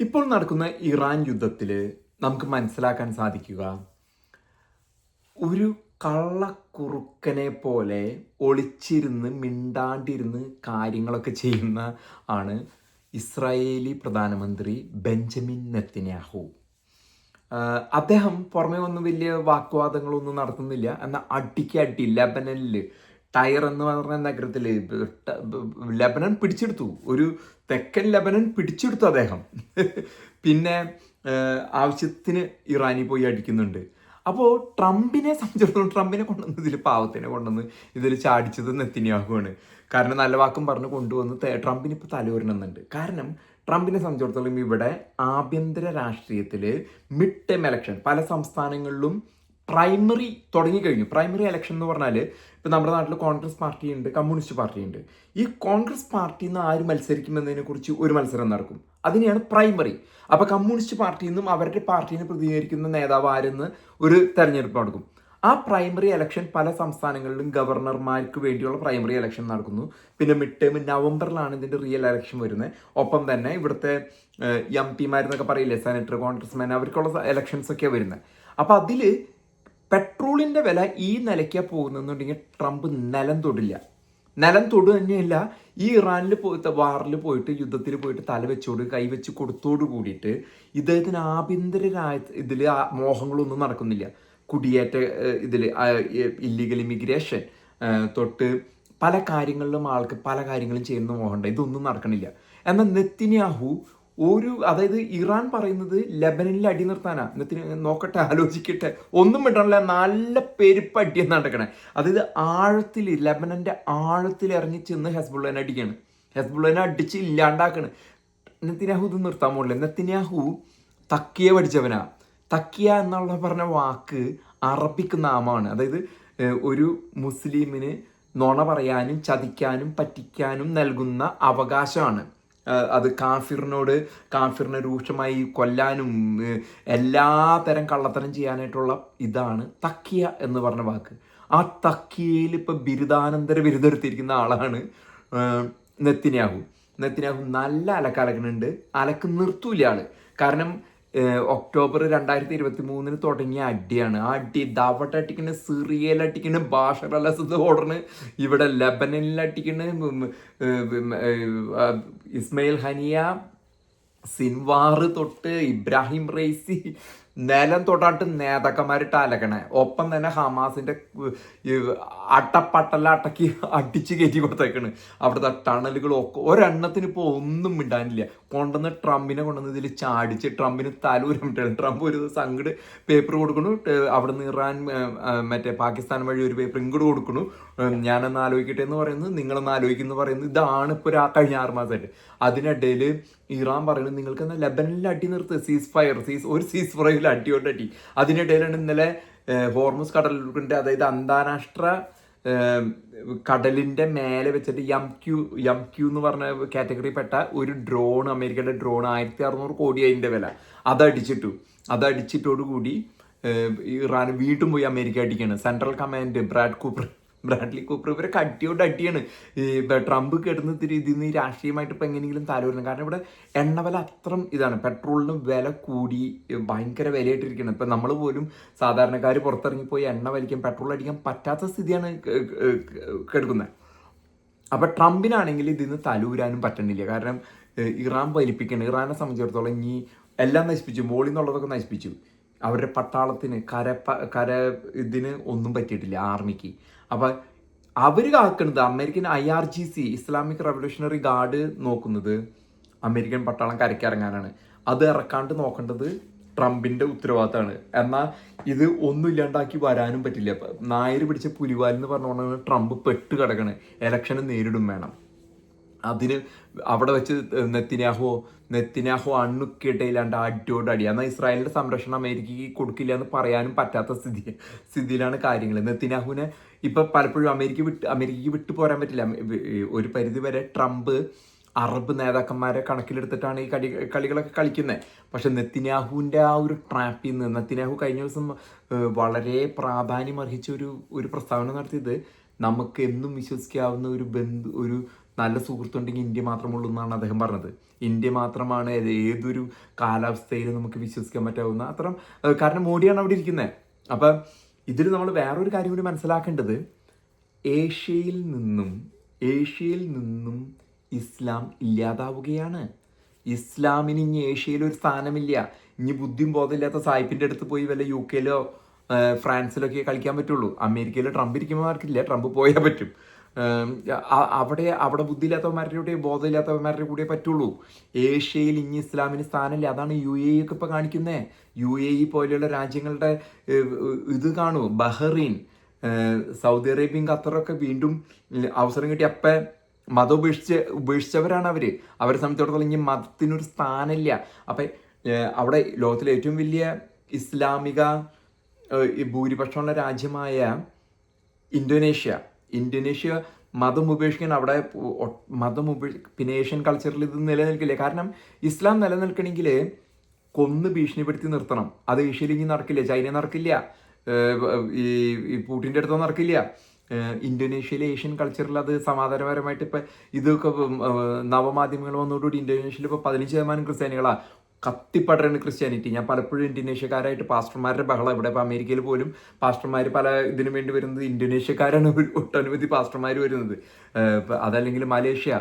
ഇപ്പോൾ നടക്കുന്ന ഇറാൻ യുദ്ധത്തിൽ നമുക്ക് മനസ്സിലാക്കാൻ സാധിക്കുക, ഒരു കള്ളക്കുറുക്കനെ പോലെ ഒളിച്ചിരുന്ന് മിണ്ടാണ്ടിരുന്ന് കാര്യങ്ങളൊക്കെ ചെയ്യുന്ന ആണ് ഇസ്രായേലി പ്രധാനമന്ത്രി ബെഞ്ചമിൻ നെത്തന്യാഹു. അദ്ദേഹം പുറമെ ഒന്നും വലിയ വാഗ്വാദങ്ങളൊന്നും നടത്തുന്നില്ല. എന്നാൽ അടിക്ക് അടി ലെബനനിൽ ടയർ എന്ന് പറഞ്ഞ നഗരത്തിൽ ലെബനൻ പിടിച്ചെടുത്തു. ഒരു തെക്കൻ ലെബനൻ പിടിച്ചെടുത്തു അദ്ദേഹം. പിന്നെ ആവശ്യത്തിന് ഇറാനി പോയി അടിക്കുന്നുണ്ട്. അപ്പോൾ ട്രംപിനെ സംബന്ധിച്ചിടത്തോളം ട്രംപിനെ കൊണ്ടുവന്ന് ഇതിൽ പാവത്തിനെ കൊണ്ടുവന്ന് ഇതിൽ ചാടിച്ചത് നെത്തന്യാഹുവാണ്. കാരണം നല്ല വാക്കും പറഞ്ഞ് കൊണ്ടുവന്ന് ട്രംപിന് ഇപ്പോൾ തലയൂരണമെന്നുണ്ട്. കാരണം ട്രംപിനെ സംബന്ധിച്ചിടത്തോളം ഇവിടെ ആഭ്യന്തര രാഷ്ട്രീയത്തിൽ മിഡ് ടേം ഇലക്ഷൻ പല സംസ്ഥാനങ്ങളിലും പ്രൈമറി തുടങ്ങിക്കഴിഞ്ഞു. പ്രൈമറി ഇലക്ഷൻ എന്ന് പറഞ്ഞാൽ ഇപ്പം നമ്മുടെ നാട്ടിൽ കോൺഗ്രസ് പാർട്ടിയുണ്ട്, കമ്മ്യൂണിസ്റ്റ് പാർട്ടിയുണ്ട്. ഈ കോൺഗ്രസ് പാർട്ടിയിൽ നിന്ന് ആര് മത്സരിക്കുമെന്നതിനെ കുറിച്ച് ഒരു മത്സരം നടക്കും. അതിനെയാണ് പ്രൈമറി. അപ്പോൾ കമ്മ്യൂണിസ്റ്റ് പാർട്ടിയിൽ നിന്നും അവരുടെ പാർട്ടീനെ പ്രതിനിധീകരിക്കുന്ന നേതാവ് ആരെന്ന് ഒരു തെരഞ്ഞെടുപ്പ് നടക്കും. ആ പ്രൈമറി ഇലക്ഷൻ പല സംസ്ഥാനങ്ങളിലും ഗവർണർമാർക്ക് വേണ്ടിയുള്ള പ്രൈമറി ഇലക്ഷൻ നടക്കുന്നു. പിന്നെ മിഡ് ടേം നവംബറിലാണ് ഇതിൻ്റെ റിയൽ ഇലക്ഷൻ വരുന്നത്. ഒപ്പം തന്നെ ഇവിടുത്തെ MP എന്നൊക്കെ പറയില്ലേ, സെനറ്റർ, കോൺഗ്രസ്മാൻ, അവർക്കുള്ള ഇലക്ഷൻസ് ഒക്കെയാണ് വരുന്നത്. അപ്പോൾ അതിൽ പെട്രോളിൻ്റെ വില ഈ നിലയ്ക്കാണ് പോകുന്നതെന്നുണ്ടെങ്കിൽ ട്രംപ് നിലം തൊടില്ല. നിലം തൊടു തന്നെയല്ല, ഈ ഇറാനിൽ വാറിൽ പോയിട്ട് യുദ്ധത്തിൽ പോയിട്ട് തലവെച്ചോട് കൈവച്ച് കൊടുത്തോട് കൂടിയിട്ട് ഇദ്ദേഹത്തിന് ആഭ്യന്തര ഇതിൽ മോഹങ്ങളൊന്നും നടക്കുന്നില്ല. കുടിയേറ്റ ഇതിൽ ഇല്ലീഗൽ ഇമിഗ്രേഷൻ തൊട്ട് പല കാര്യങ്ങളിലും ആൾക്ക് പല കാര്യങ്ങളും ചെയ്യുന്ന മോഹമുണ്ട്. ഇതൊന്നും നടക്കണില്ല. എന്നാൽ നെത്തന്യാഹു അതായത് ഇറാൻ പറയുന്നത് ലെബനനിൽ അടി നിർത്താനാണ്. നോക്കട്ടെ, ആലോചിക്കട്ടെ, ഒന്നും വിടണില്ല, നല്ല പെരുപ്പ് അടിയെന്ന് നടക്കണേ. അതായത് ആഴത്തിൽ ലെബനൻ്റെ ആഴത്തിൽ ഇറങ്ങി ചെന്ന് ഹെസ്ബുള്ളനെ അടിക്കുകയാണ്. ഹെസ്ബുള്ളനെ അടിച്ച് ഇല്ലാണ്ടാക്കണ്. നെത്തന്യാഹു ഇത് നിർത്താൻ പോകില്ല. നെത്തന്യാഹു തക്കിയ പഠിച്ചവനാ. തക്കിയ എന്നുള്ള പറഞ്ഞ വാക്ക് അറബിക് നാമമാണ്. അതായത് ഒരു മുസ്ലിമിന് നുണ പറയാനും ചതിക്കാനും പറ്റിക്കാനും നൽകുന്ന അവകാശമാണ്. അത് കാഫിറിനെ രൂക്ഷമായി കൊല്ലാനും എല്ലാ തരം കള്ളത്തരം ചെയ്യാനായിട്ടുള്ള ഇതാണ് തക്കിയ എന്ന് പറഞ്ഞ വാക്ക്. ആ തക്കിയയിൽ ഇപ്പം ബിരുദാനന്തര ബിരുദെടുത്തിരിക്കുന്ന ആളാണ് നെത്തന്യാഹു. നല്ല അലക്കലക്കുന്നുണ്ട്. അലക്ക് നിർത്തൂല ആള്. കാരണം ഒക്ടോബർ 2023 തുടങ്ങിയ അടിയാണ്. ആ അടി ദവട്ട അടിക്കണ്, സിറിയയിൽ അടിക്കണ്, ബാഷർ അൽ അസദ് ഓർഡറിന് ഇവിടെ ലെബനനിൽ അടിക്കണ്, ഇസ്മയിൽ ഹനിയ, സിൻവാർ തൊട്ട് ഇബ്രാഹിം റൈസി നിലം തൊട്ടാട്ട് നേതാക്കന്മാരിട്ട് അലക്കണേ. ഒപ്പം തന്നെ ഹമാസിന്റെ അട്ടക്കി അടിച്ച് കയറ്റി കൊടുത്തേക്കണ്. അവിടുത്തെ ടണലുകളൊക്കെ ഒരെണ്ണത്തിന് ഇപ്പോൾ ഒന്നും മിണ്ടാനില്ല. കൊണ്ടുവന്ന് ട്രംപിനെ കൊണ്ടുവന്ന് ഇതിൽ ചാടിച്ച് ട്രംപിന് തലൂരമിട്ടാണ്. ട്രംപ് ഒരു ദിവസം അങ്ങോട്ട് പേപ്പർ കൊടുക്കണു, അവിടെ നിന്ന് ഇറാൻ മറ്റേ പാകിസ്ഥാൻ വഴി ഒരു പേപ്പർ ഇങ്ങോട്ട് കൊടുക്കണു, ഞാനൊന്ന് ആലോചിക്കട്ടെ എന്ന് പറയുന്നത്, നിങ്ങളൊന്ന് ആലോചിക്കുന്നു പറയുന്നത്. ഇതാണ് ഇപ്പോൾ കഴിഞ്ഞ 6 മാസമായിട്ട്. അതിനിടയിൽ ഇറാൻ പറയുന്നത് നിങ്ങൾക്ക് എന്നാൽ ലെബനനിൽ അടി നിർത്ത്, ഒരു സീസ് ഫയറിൽ അടി. അതിനിടയിലാണ് ഇന്നലെ ഹോർമുസ് കടലിൻ്റെ, അതായത് അന്താരാഷ്ട്ര കടലിൻ്റെ മേലെ വെച്ചിട്ട് എം ക്യു എന്ന് പറഞ്ഞ കാറ്റഗറിപ്പെട്ട ഒരു ഡ്രോൺ, അമേരിക്കയുടെ ഡ്രോൺ 1600 കോടി അതിൻ്റെ വില, അതടിച്ചിട്ടോടുകൂടി ഇറാൻ വീണ്ടും പോയി അമേരിക്ക അടിക്കുകയാണ്. സെൻട്രൽ കമാൻഡ് ബ്രാഡ്ലി കൂപ്പർ ഇവരൊക്കെ അടിയാണ്. ട്രംപ് കെടുന്ന രീതിയിൽ നിന്ന് രാഷ്ട്രീയമായിട്ട് ഇപ്പം എങ്ങനെയെങ്കിലും തലവരണം. കാരണം ഇവിടെ എണ്ണ വില അത്രയും ഇതാണ്. പെട്രോളിന് വില കൂടി ഭയങ്കര വിലയായിട്ടിരിക്കുന്നത്. ഇപ്പം നമ്മൾ പോലും സാധാരണക്കാർ പുറത്തിറങ്ങിപ്പോയി എണ്ണ വലിക്കാൻ, പെട്രോൾ അടിക്കാൻ പറ്റാത്ത സ്ഥിതിയാണ് കെടുക്കുന്നത്. അപ്പം ട്രംപിനാണെങ്കിൽ ഇതിന്ന് തലൂരാനും പറ്റണില്ല. കാരണം ഇറാൻ വലിപ്പിക്കണം. ഇറാനെ സംബന്ധിച്ചിടത്തോളം ഇനി എല്ലാം നശിപ്പിച്ചു, മോളിൽ നിന്നുള്ളതൊക്കെ നശിപ്പിച്ചു. അവരുടെ പട്ടാളത്തിന് കര ഇതിന് ഒന്നും പറ്റിയിട്ടില്ല, ആർമിക്ക്. അപ്പം അവർ കാക്കുന്നത് American IRGC, Islamic revolutionary guard നോക്കുന്നത് അമേരിക്കൻ പട്ടാളം കരയ്ക്കിറങ്ങാനാണ്. അത് ഇറക്കാണ്ട് നോക്കേണ്ടത് ട്രംപിൻ്റെ ഉത്തരവാദിത്തമാണ്. എന്നാൽ ഇത് ഒന്നും ഇല്ലാണ്ടാക്കി വരാനും പറ്റില്ല. നായർ പിടിച്ച പുലിവാലെന്ന് പറഞ്ഞുകൊണ്ടാണ് ട്രംപ് പെട്ട് കിടക്കണത്. ഇലക്ഷന് നേരിടും വേണം. അതിന് അവിടെ വെച്ച് നെത്തന്യാഹു അണ്ണുക്കിട്ടയില്ലാണ്ട് അടിയോടടി. എന്നാൽ ഇസ്രായേലിൻ്റെ സംരക്ഷണം അമേരിക്കയ്ക്ക് കൊടുക്കില്ല എന്ന് പറയാനും പറ്റാത്ത സ്ഥിതിയിലാണ് കാര്യങ്ങൾ. നെത്തന്യാഹുവിനെ ഇപ്പം പലപ്പോഴും അമേരിക്കയ്ക്ക് വിട്ടു പോരാൻ പറ്റില്ല. ഒരു പരിധി വരെ ട്രംപ് അറബ് നേതാക്കന്മാരെ കണക്കിലെടുത്തിട്ടാണ് ഈ കളികളൊക്കെ കളിക്കുന്നത്. പക്ഷെ നെത്തന്യാഹുവിൻ്റെ ആ ഒരു ട്രാപ്പിൽ നിന്ന് നെത്തന്യാഹു കഴിഞ്ഞ ദിവസം വളരെ പ്രാധാന്യം അർഹിച്ച ഒരു പ്രസ്താവന നടത്തിയത്, നമുക്ക് എന്നും വിശ്വസിക്കാവുന്ന ഒരു നല്ല സുഹൃത്തുണ്ടെങ്കിൽ ഇന്ത്യ മാത്രമുള്ളൂ എന്നാണ് അദ്ദേഹം പറഞ്ഞത്. ഇന്ത്യ മാത്രമാണ് ഏതൊരു കാലാവസ്ഥയിലും നമുക്ക് വിശ്വസിക്കാൻ പറ്റാവുന്ന അത്തരം, കാരണം മോഡിയാണ് അവിടെ ഇരിക്കുന്നത്. അപ്പം ഇതിൽ നമ്മൾ വേറൊരു കാര്യം കൂടി മനസ്സിലാക്കേണ്ടത്, ഏഷ്യയിൽ നിന്നും ഇസ്ലാം ഇല്ലാതാവുകയാണ്. ഇസ്ലാമിന് ഇനി ഏഷ്യയിൽ ഒരു സ്ഥാനമില്ല. ഇനി ബുദ്ധിയും ബോധമില്ലാത്ത സായിപ്പിൻ്റെ അടുത്ത് പോയി വല്ല UK-ലോ ഫ്രാൻസിലൊക്കെ കളിക്കാൻ പറ്റുള്ളൂ. അമേരിക്കയിൽ ട്രംപ് ഇരിക്കുമ്പോഴാർക്കില്ല, ട്രംപ് പോയാൽ പറ്റും. അവിടെ ബുദ്ധിയില്ലാത്തവന്മാരുടെ കൂടെ ബോധമില്ലാത്തവന്മാരുടെ കൂടെ പറ്റുള്ളൂ. ഏഷ്യയിൽ ഇനി ഇസ്ലാമിന് സ്ഥാനമില്ല. അതാണ് UAE ഒക്കെ ഇപ്പോൾ കാണിക്കുന്നത്. UAE പോലെയുള്ള രാജ്യങ്ങളുടെ ഇത് കാണൂ. ബഹ്റൈൻ, സൗദി അറേബ്യയും ഖത്തറൊക്കെ വീണ്ടും അവസരം കിട്ടി അപ്പം മതം ഉപേക്ഷിച്ചവരാണ് അവരെ സംബന്ധിച്ചിടത്തോളം ഇനി മതത്തിനൊരു സ്ഥാനമില്ല. അപ്പം അവിടെ ലോകത്തിലെ ഏറ്റവും വലിയ ഇസ്ലാമിക ഭൂരിപക്ഷമുള്ള രാജ്യമായ ഇന്തോനേഷ്യ മതം ഉപേക്ഷിക്കാൻ അവിടെ പിന്നെ ഏഷ്യൻ കൾച്ചറിൽ ഇത് നിലനിൽക്കില്ല. കാരണം ഇസ്ലാം നിലനിൽക്കണമെങ്കിൽ കൊന്ന് ഭീഷണിപ്പെടുത്തി നിർത്തണം. അത് ഏഷ്യയിൽ ഇനി നടക്കില്ല, ചൈന നടക്കില്ല, ഈ പൂട്ടിൻ്റെ അടുത്തോ നടക്കില്ല. ഇന്തോനേഷ്യയിലെ ഏഷ്യൻ കൾച്ചറിൽ അത് സമാധാനപരമായിട്ട് ഇപ്പം ഇതൊക്കെ നവമാധ്യമങ്ങൾ വന്നതോടുകൂടി ഇന്തോനേഷ്യയിൽ ഇപ്പോൾ 15% ക്രിസ്ത്യാനികളാണ്. കത്തിപ്പടരാണ് ക്രിസ്ത്യാനിറ്റി. ഞാൻ പലപ്പോഴും ഇന്തോനേഷ്യക്കാരായിട്ട് പാസ്റ്റർമാരുടെ ബഹളം, ഇവിടെ ഇപ്പോൾ അമേരിക്കയിൽ പോലും പാസ്റ്റർമാർ പല ഇതിനു വേണ്ടി വരുന്നത് ഇന്തോനേഷ്യക്കാരാണ് ഒട്ടനവധി പാസ്റ്റർമാർ വരുന്നത്. അതല്ലെങ്കിൽ മലേഷ്യ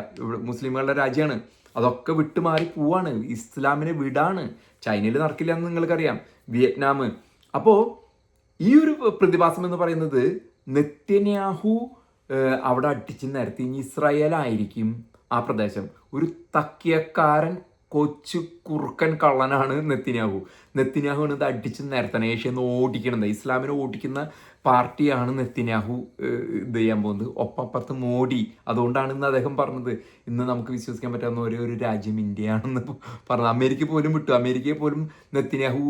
മുസ്ലിമുകളുടെ രാജ്യമാണ്. അതൊക്കെ വിട്ടുമാറി പോവാണ്, ഇസ്ലാമിനെ വിടാണ്. ചൈനയിൽ നടക്കില്ല എന്ന് നിങ്ങൾക്കറിയാം, വിയറ്റ്നാം. അപ്പോൾ ഈ ഒരു പ്രതിഭാസം എന്ന് പറയുന്നത് നെതന്യാഹു അവിടെ അടിച്ച് നിരത്തി. ഇനി ഇസ്രായേലായിരിക്കും ആ പ്രദേശം. ഒരു തക്കിയക്കാരൻ കൊച്ചു കുറുക്കൻ കള്ളനാണ് നെതന്യാഹുവിന് ഇത് അടിച്ച് നിരത്തണം, ഏഷ്യന്ന് ഓടിക്കണത്. ഇസ്ലാമിനെ ഓടിക്കുന്ന പാർട്ടിയാണ് നെതന്യാഹു ഇത് ചെയ്യാൻ പോകുന്നത്. ഒപ്പപ്പുറത്ത് മോഡി. അതുകൊണ്ടാണ് ഇന്ന് അദ്ദേഹം പറഞ്ഞത് ഇന്ന് നമുക്ക് വിശ്വസിക്കാൻ പറ്റാവുന്ന ഒരേ ഒരു രാജ്യം ഇന്ത്യയാണെന്ന് പറഞ്ഞു. അമേരിക്കയെ പോലും നെതന്യാഹു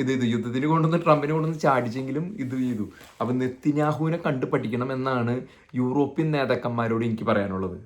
ഇത് യുദ്ധത്തിന് കൊണ്ടുവന്ന് ട്രംപിനെ കൊണ്ടുവന്ന് ചാടിച്ചെങ്കിലും ഇത് ചെയ്തു. അപ്പം നെതന്യാഹുവിനെ കണ്ടു പഠിക്കണം എന്നാണ് യൂറോപ്യൻ നേതാക്കന്മാരോട് എനിക്ക് പറയാനുള്ളത്.